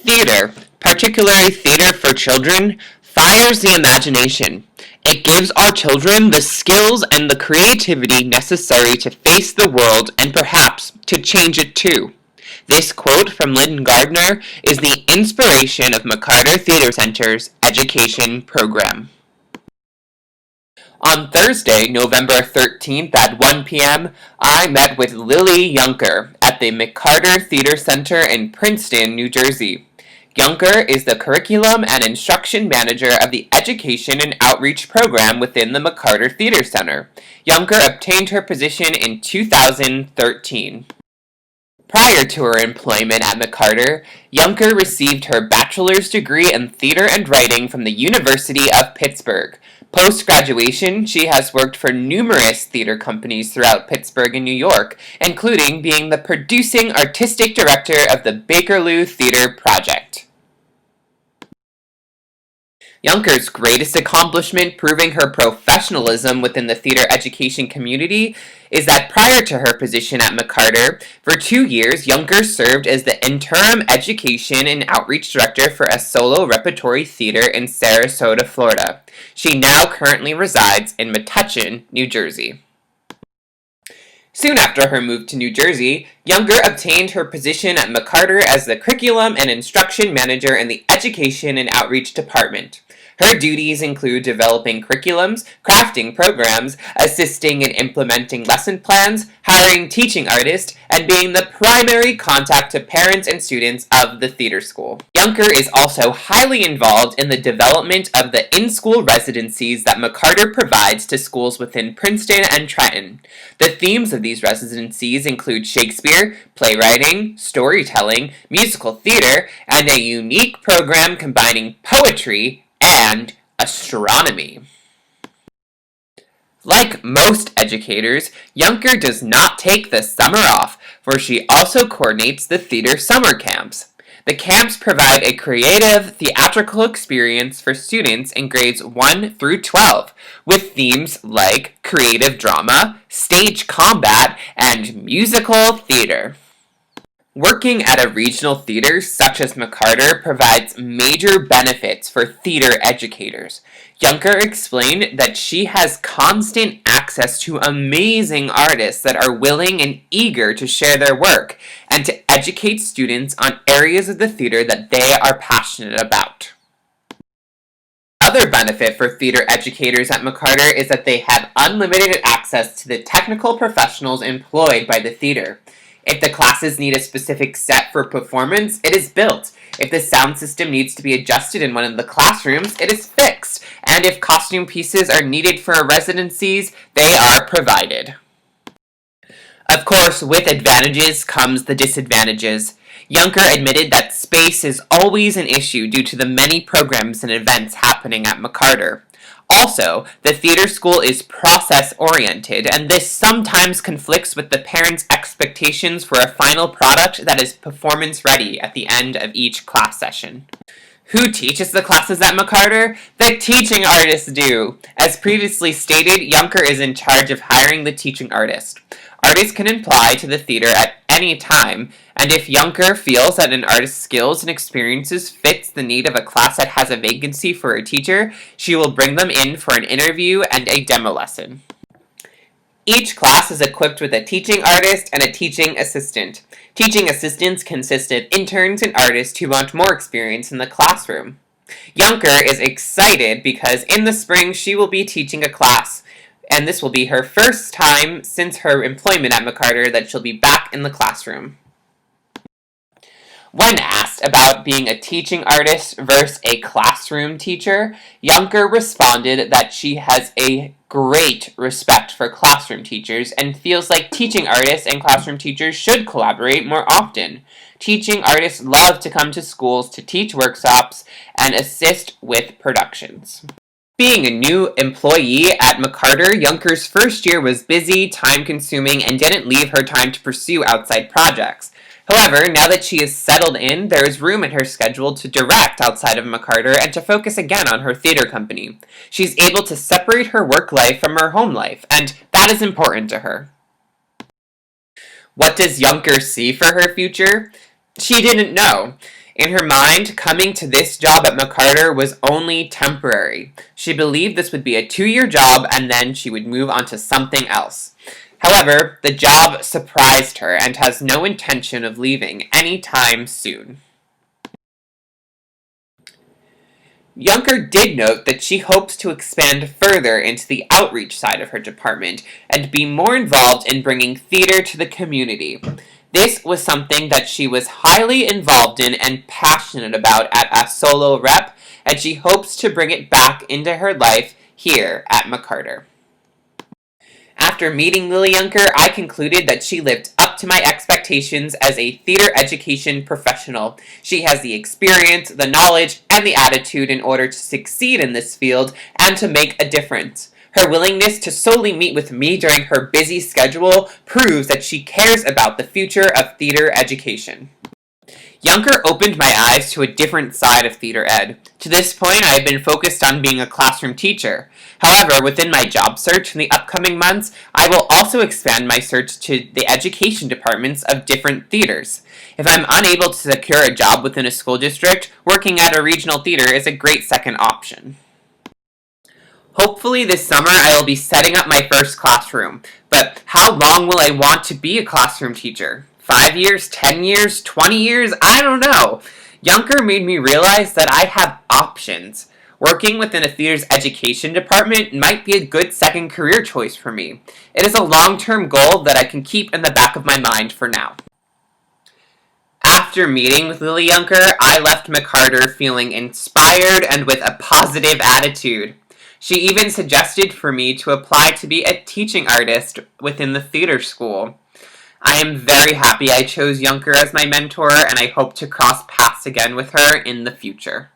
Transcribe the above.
Theater, particularly theater for children, fires the imagination. It gives our children the skills and the creativity necessary to face the world and perhaps to change it too. This quote from Lynn Gardner is the inspiration of McCarter Theater Center's education program. On Thursday, November 13th at 1 p.m., I met with Lily Junker at the McCarter Theater Center in Princeton, New Jersey. Junker is the Curriculum and Instruction Manager of the Education and Outreach Program within the McCarter Theater Center. Junker obtained her position in 2013. Prior to her employment at McCarter, Junker received her bachelor's degree in theater and writing from the University of Pittsburgh. Post-graduation, she has worked for numerous theater companies throughout Pittsburgh and New York, including being the producing artistic director of the Bakerloo Theater Project. Junker's greatest accomplishment proving her professionalism within the theater education community is that prior to her position at McCarter, for 2 years, Junker served as the interim education and outreach director for a solo repertory theater in Sarasota, Florida. She now currently resides in Metuchen, New Jersey. Soon after her move to New Jersey, Junker obtained her position at McCarter as the Curriculum and Instruction Manager in the Education and Outreach Department. Her duties include developing curriculums, crafting programs, assisting in implementing lesson plans, hiring teaching artists, and being the primary contact to parents and students of the theater school. Junker is also highly involved in the development of the in-school residencies that McCarter provides to schools within Princeton and Trenton. The themes of these residencies include Shakespeare, playwriting, storytelling, musical theater, and a unique program combining poetry and astronomy. Like most educators, Junker does not take the summer off, for she also coordinates the theater summer camps. The camps provide a creative, theatrical experience for students in grades 1 through 12, with themes like creative drama, stage combat, and musical theater. Working at a regional theater such as McCarter provides major benefits for theater educators. Junker explained that she has constant access to amazing artists that are willing and eager to share their work and to educate students on areas of the theater that they are passionate about. Another benefit for theater educators at McCarter is that they have unlimited access to the technical professionals employed by the theater. If the classes need a specific set for performance, it is built. If the sound system needs to be adjusted in one of the classrooms, it is fixed. And if costume pieces are needed for residencies, they are provided. Of course, with advantages comes the disadvantages. Junker admitted that space is always an issue due to the many programs and events happening at McCarter. Also, the theater school is process-oriented, and this sometimes conflicts with the parents' expectations for a final product that is performance-ready at the end of each class session. Who teaches the classes at McCarter? The teaching artists do. As previously stated, Junker is in charge of hiring the teaching artist. Artists can apply to the theater at any time, and if Junker feels that an artist's skills and experiences fits the need of a class that has a vacancy for a teacher, she will bring them in for an interview and a demo lesson. Each class is equipped with a teaching artist and a teaching assistant. Teaching assistants consist of interns and artists who want more experience in the classroom. Junker is excited because in the spring she will be teaching a class, and this will be her first time since her employment at McCarter that she'll be back in the classroom. When asked about being a teaching artist versus a classroom teacher, Junker responded that she has a great respect for classroom teachers and feels like teaching artists and classroom teachers should collaborate more often. Teaching artists love to come to schools to teach workshops and assist with productions. Being a new employee at McCarter, Junker's first year was busy, time-consuming, and didn't leave her time to pursue outside projects. However, now that she is settled in, there is room in her schedule to direct outside of McCarter and to focus again on her theater company. She's able to separate her work life from her home life, and that is important to her. What does Junker see for her future? She didn't know. In her mind, coming to this job at McCarter was only temporary. She believed this would be a 2-year job and then she would move on to something else. However, the job surprised her and has no intention of leaving anytime soon. Junker did note that she hopes to expand further into the outreach side of her department and be more involved in bringing theater to the community. This was something that she was highly involved in and passionate about at a solo rep, and she hopes to bring it back into her life here at McCarter. After meeting Lily Junker, I concluded that she lived up to my expectations as a theater education professional. She has the experience, the knowledge, and the attitude in order to succeed in this field and to make a difference. Her willingness to solely meet with me during her busy schedule proves that she cares about the future of theater education. Junker opened my eyes to a different side of theater ed. To this point, I have been focused on being a classroom teacher. However, within my job search in the upcoming months, I will also expand my search to the education departments of different theaters. If I'm unable to secure a job within a school district, working at a regional theater is a great second option. Hopefully this summer I will be setting up my first classroom, but how long will I want to be a classroom teacher? 5 years, 10 years, 20 years? I don't know. Junker made me realize that I have options. Working within a theater's education department might be a good second career choice for me. It is a long-term goal that I can keep in the back of my mind for now. After meeting with Lily Junker, I left McCarter feeling inspired and with a positive attitude. She even suggested for me to apply to be a teaching artist within the theater school. I am very happy I chose Junker as my mentor, and I hope to cross paths again with her in the future.